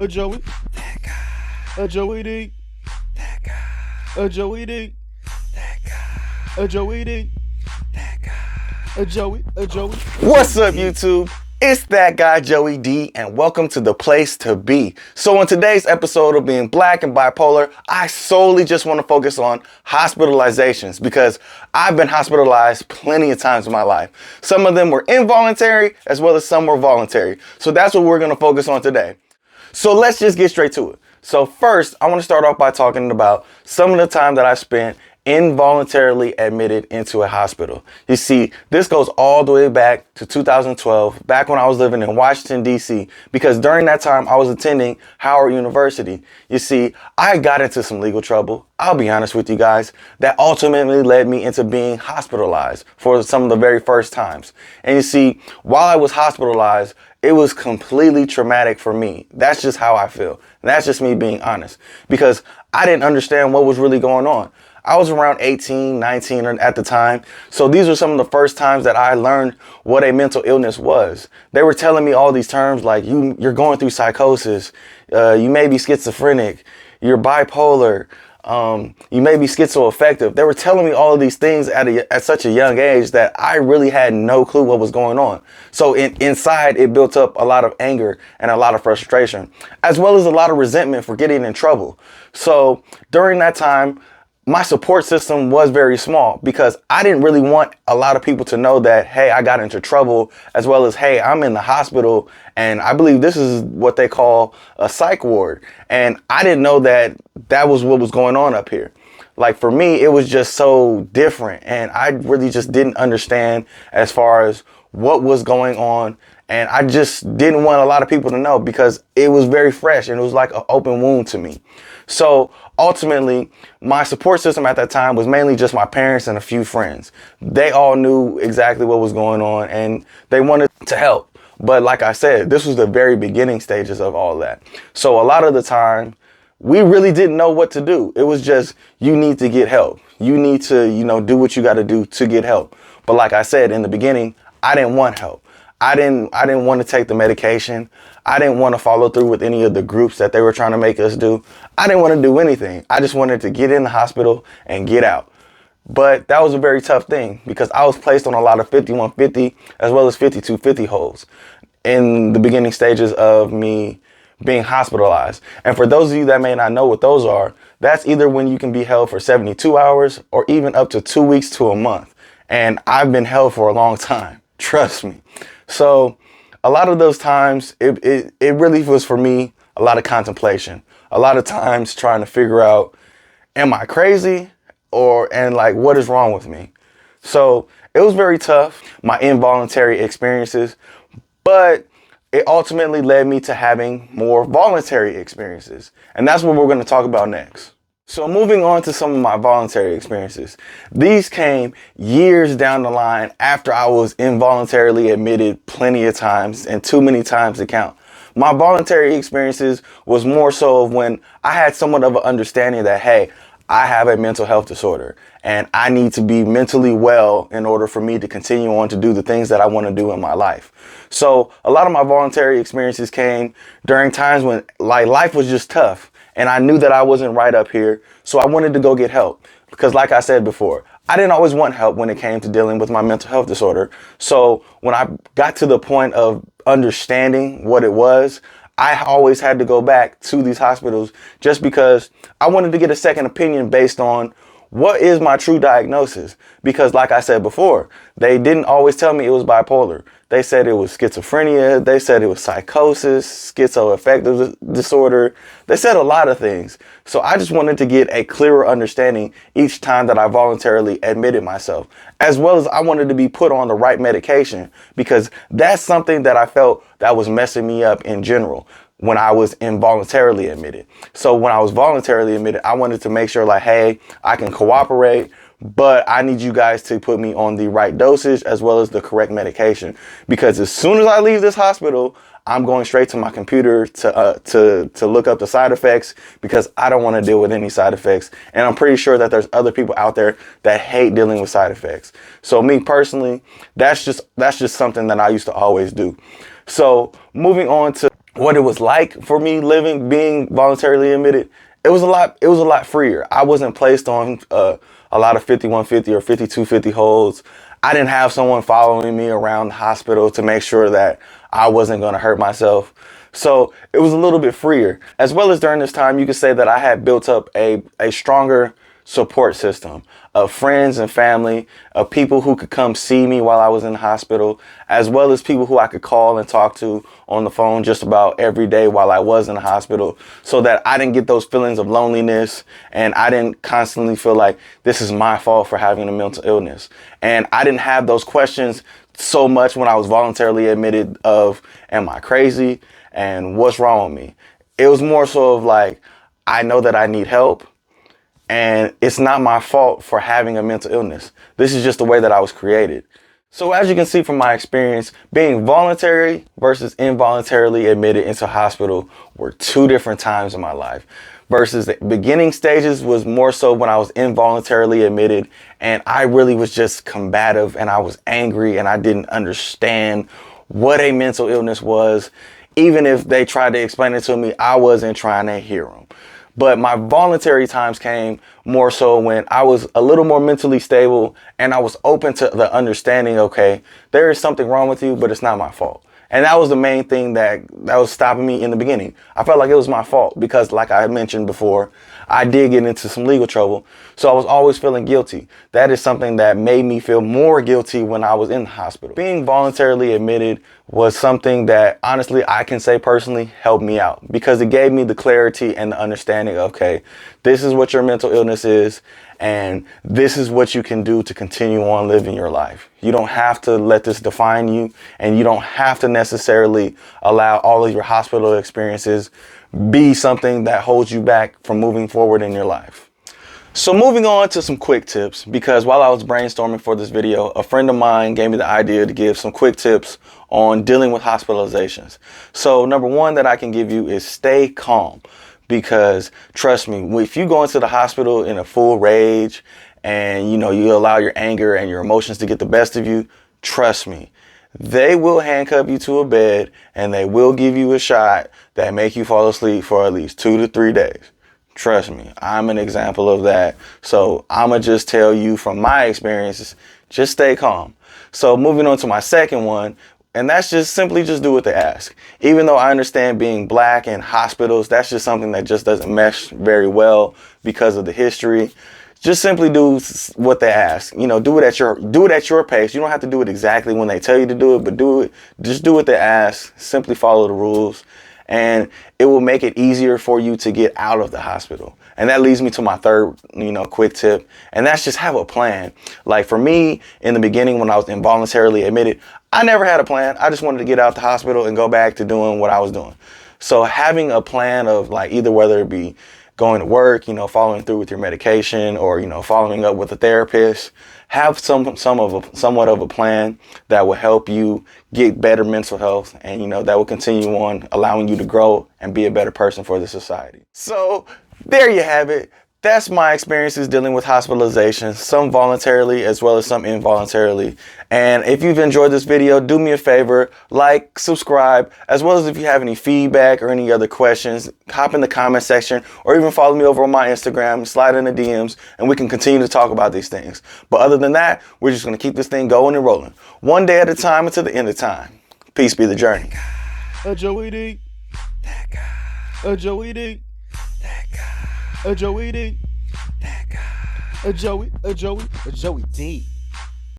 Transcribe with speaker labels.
Speaker 1: A Joey.
Speaker 2: That guy.
Speaker 1: A Joey D.
Speaker 2: That guy.
Speaker 1: A Joey D.
Speaker 2: That guy.
Speaker 1: A Joey D.
Speaker 2: That guy.
Speaker 1: A Joey. A Joey.
Speaker 2: What's up, YouTube? It's that guy, Joey D, and welcome to the place to be. So in today's episode of Being Black and Bipolar, I solely just want to focus on hospitalizations because I've been hospitalized plenty of times in my life. Some of them were involuntary as well as some were voluntary. So that's what we're going to focus on today. So let's just get straight to it. So first, I want to start off by talking about some of the time that I spent involuntarily admitted into a hospital. You see, this goes all the way back to 2012, back when I was living in Washington, D.C., because during that time I was attending Howard University. You see, I got into some legal trouble. I'll be honest with you guys, that ultimately led me into being hospitalized for some of the very first times. And you see, while I was hospitalized, it was completely traumatic for me. That's just how I feel. And that's just me being honest, because I didn't understand what was really going on. I was around 18, 19 at the time. So these were some of the first times that I learned what a mental illness was. They were telling me all these terms like you're going through psychosis, you may be schizophrenic, you're bipolar, you may be schizoaffective. They were telling me all of these things at such a young age that I really had no clue what was going on. So inside it built up a lot of anger and a lot of frustration, as well as a lot of resentment for getting in trouble. So during that time, my support system was very small because I didn't really want a lot of people to know that, hey, I got into trouble, as well as, hey, I'm in the hospital and I believe this is what they call a psych ward. And I didn't know that that was what was going on up here. Like for me, it was just so different and I really just didn't understand as far as what was going on. And I just didn't want a lot of people to know because it was very fresh and it was like an open wound to me. So ultimately, my support system at that time was mainly just my parents and a few friends. They all knew exactly what was going on and they wanted to help. But like I said, this was the very beginning stages of all that. So a lot of the time, we really didn't know what to do. It was just, you need to get help. You need to, do what you got to do to get help. But like I said in the beginning, I didn't want help. I didn't want to take the medication. I didn't want to follow through with any of the groups that they were trying to make us do. I didn't want to do anything. I just wanted to get in the hospital and get out. But that was a very tough thing because I was placed on a lot of 5150 as well as 5250 holds in the beginning stages of me being hospitalized. And for those of you that may not know what those are, that's either when you can be held for 72 hours or even up to 2 weeks to a month. And I've been held for a long time. Trust me. So a lot of those times, it really was for me a lot of contemplation, a lot of times trying to figure out, am I crazy and what is wrong with me? So it was very tough, my involuntary experiences, but it ultimately led me to having more voluntary experiences. And that's what we're going to talk about next. So moving on to some of my voluntary experiences. These came years down the line after I was involuntarily admitted plenty of times and too many times to count. My voluntary experiences was more so of when I had somewhat of an understanding that, hey, I have a mental health disorder and I need to be mentally well in order for me to continue on to do the things that I want to do in my life. So a lot of my voluntary experiences came during times when life was just tough. And I knew that I wasn't right up here. So I wanted to go get help because like I said before, I didn't always want help when it came to dealing with my mental health disorder. So when I got to the point of understanding what it was, I always had to go back to these hospitals just because I wanted to get a second opinion based on what is my true diagnosis? Because like I said before, they didn't always tell me it was bipolar. They said it was schizophrenia. They said it was psychosis, schizoaffective disorder. They said a lot of things. So I just wanted to get a clearer understanding each time that I voluntarily admitted myself, as well as I wanted to be put on the right medication because that's something that I felt that was messing me up in general when I was involuntarily admitted. So when I was voluntarily admitted, I wanted to make sure hey, I can cooperate, but I need you guys to put me on the right dosage as well as the correct medication. Because as soon as I leave this hospital, I'm going straight to my computer to look up the side effects because I don't want to deal with any side effects. And I'm pretty sure that there's other people out there that hate dealing with side effects. So me personally, that's just something that I used to always do. So moving on to what it was like for me being voluntarily admitted, it was a lot freer. I wasn't placed on a lot of 5150 or 5250 holds. I didn't have someone following me around the hospital to make sure that I wasn't going to hurt myself. So it was a little bit freer. As well as during this time, you could say that I had built up a stronger support system of friends and family, of people who could come see me while I was in the hospital, as well as people who I could call and talk to on the phone just about every day while I was in the hospital, so that I didn't get those feelings of loneliness and I didn't constantly feel like this is my fault for having a mental illness. And I didn't have those questions so much when I was voluntarily admitted of, am I crazy and what's wrong with me? It was more so of like, I know that I need help. And it's not my fault for having a mental illness. This is just the way that I was created. So as you can see from my experience, being voluntary versus involuntarily admitted into hospital were two different times in my life. Versus the beginning stages was more so when I was involuntarily admitted and I really was just combative and I was angry and I didn't understand what a mental illness was. Even if they tried to explain it to me, I wasn't trying to hear them. But my voluntary times came more so when I was a little more mentally stable and I was open to the understanding, okay, there is something wrong with you, but it's not my fault. And that was the main thing that was stopping me in the beginning. I felt like it was my fault because, like I mentioned before, I did get into some legal trouble. So I was always feeling guilty. That is something that made me feel more guilty when I was in the hospital. Being voluntarily admitted was something that, honestly, I can say personally helped me out because it gave me the clarity and the understanding of, okay, this is what your mental illness is. And this is what you can do to continue on living your life. You don't have to let this define you, and you don't have to necessarily allow all of your hospital experiences be something that holds you back from moving forward in your life. So moving on to some quick tips, because while I was brainstorming for this video, a friend of mine gave me the idea to give some quick tips on dealing with hospitalizations. So number one that I can give you is stay calm. Because trust me, if you go into the hospital in a full rage and you allow your anger and your emotions to get the best of you, trust me, they will handcuff you to a bed and they will give you a shot that make you fall asleep for at least 2 to 3 days. Trust me, I'm an example of that. So I'ma just tell you from my experiences, just stay calm. So moving on to my second one, and that's just simply just do what they ask. Even though I understand being black in hospitals, that's just something that just doesn't mesh very well because of the history. Just simply do what they ask. Do it at your pace. You don't have to do it exactly when they tell you to do it, but just do what they ask. Simply follow the rules. And it will make it easier for you to get out of the hospital. And that leads me to my third, quick tip. And that's just have a plan. Like for me, in the beginning, when I was involuntarily admitted, I never had a plan. I just wanted to get out the hospital and go back to doing what I was doing. So having a plan of like either whether it be going to work, following through with your medication or, following up with a therapist, have somewhat of a plan that will help you get better mental health and, that will continue on allowing you to grow and be a better person for the society. So there you have it. That's my experiences dealing with hospitalization, some voluntarily as well as some involuntarily. And if you've enjoyed this video, do me a favor, like, subscribe, as well as if you have any feedback or any other questions, hop in the comment section or even follow me over on my Instagram, slide in the DMs, and we can continue to talk about these things. But other than that, we're just going to keep this thing going and rolling. One day at a time until the end of time. Peace be the journey.
Speaker 1: Joey D.
Speaker 2: That guy.
Speaker 1: Joey D.
Speaker 2: That guy.
Speaker 1: Joey D.
Speaker 2: That guy.
Speaker 1: Joey D.